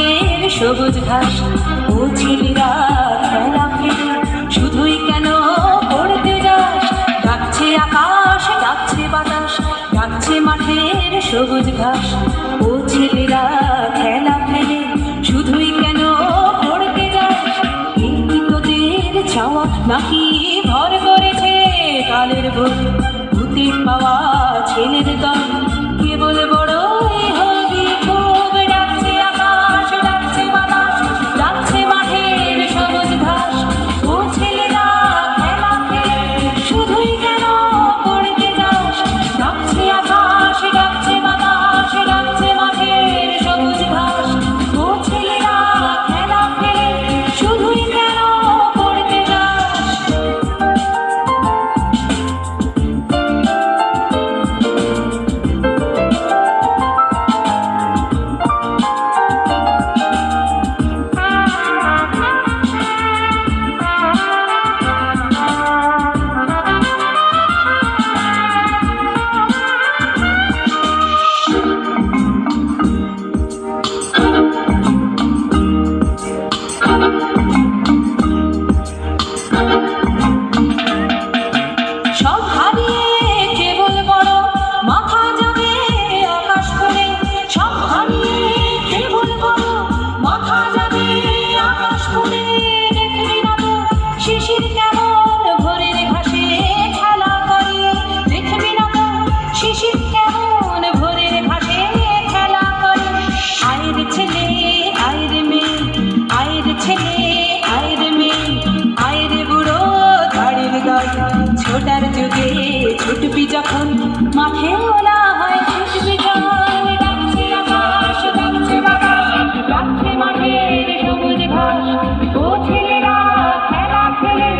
মাঠের সবুজ ঘাস। ও ছেলেরা খেলা খেলে শুধুই কেন পড়তে যাস? ডাকছে আকাশ, ডাকছে বাতাস, ডাকছে মাঠের সবুজ ঘাস। ও ছেলেরা খেলা খেলে শুধুই কেন পড়তে যাস? এই কি তোদের চাওয়া নাকি ভর করেছে কালের ভূত? ভূতের পাওয়া ছেলের দল কেবল বড়ই হবি খুব। ডাকছে আকাশ, ডাকছে বাতাস, ডাকছে মাঠের সবুজ ঘাস। ও ছেলেরা খেলা খেলে শুধুই কেন পড়তে যাস? ডাকছে আকাশ, ডাকছে বাতাস, ডাকছে মাঠের সবুজ ঘাস। ও ছেলেরা খেলা খেলে শুধুই কেন পড়তে যাস? সব হারিয়ে কেবল বড় মাথা যাবে আকাশ করে। সব হারিয়ে কেবল বড় মাথা যাবে আকাশ করে। দেখবি না তো শিশির কেমন ভোরের ঘাসে খেলা করে? দেখবি না তো শিশির কেমন ভোরের ঘাসে খেলা করে? আয়ের ছেলে আয়ের মেয়ে, আয়ের ছেলে আয়ের মেয়ে, আয়ের বুড়ো ধাড়ির দল। ছোটার যুগে ছুটবি যখন মাঠে ওলা হয় ছুটবি জল। ডাকছে আকাশ, ডাকছে বাতাস, ডাকছে মাঠের সবুজ ঘাস। ও ছেলেরা খেলা খেলে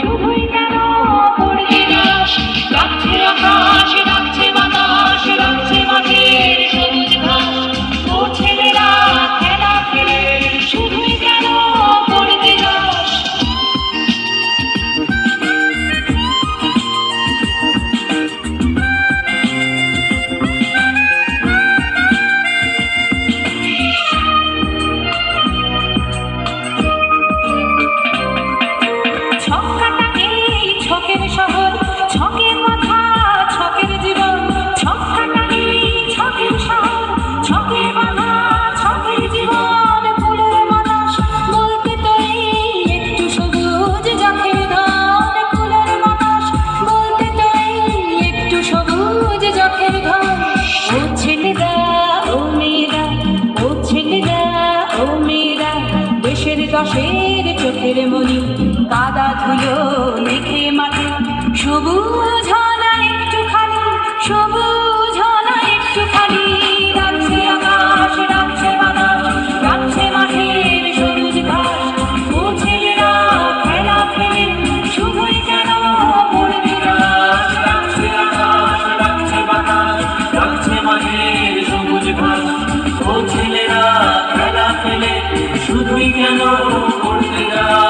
শুধুই কেন পড়তে যাস? ডাকছে আকাশ, ডাকছে বাতাস, ডাকছে মাঠের সবুজ ঘাস। ও ছেলেরা খেলা খেলে শুধুই কেন পড়তে যাস? ছক্কাটা এই ছকের শহর, ছকের মাথা, ছকের জীবন। ছক্কাটা এই ছকের শহর, ছকের মাথা, ছকের জীবন। ফুলের বাতাস বলতে তো এই একটু সবুজ যখের ধন। ফুলের বাতাস বলতে তো এই একটু সবুজ যখের ধন। ও ছেলেরা ও মেয়েরা, ও ছেলেরা ও মেয়েরা, দেশের দশের চোখের মনি কাদা ধুলো মেখে মাঠে। সবুজ হনা একটুখানি, সবুজ হনা একটুখানি। ডাকছে আকাশ, ডাকছে বাতাস, ডাকছে মাঠের সবুজ ঘাস। ও ছেলেরা খেলা খেলে শুধুই কেন পড়তে যাস? ডাকছে আকাশ, ডাকছে বাতাস, ডাকছে মাঠের সবুজ ঘাস। ও ছেলেরা খেলা খেলে শুধুই কেন পড়তে যাস?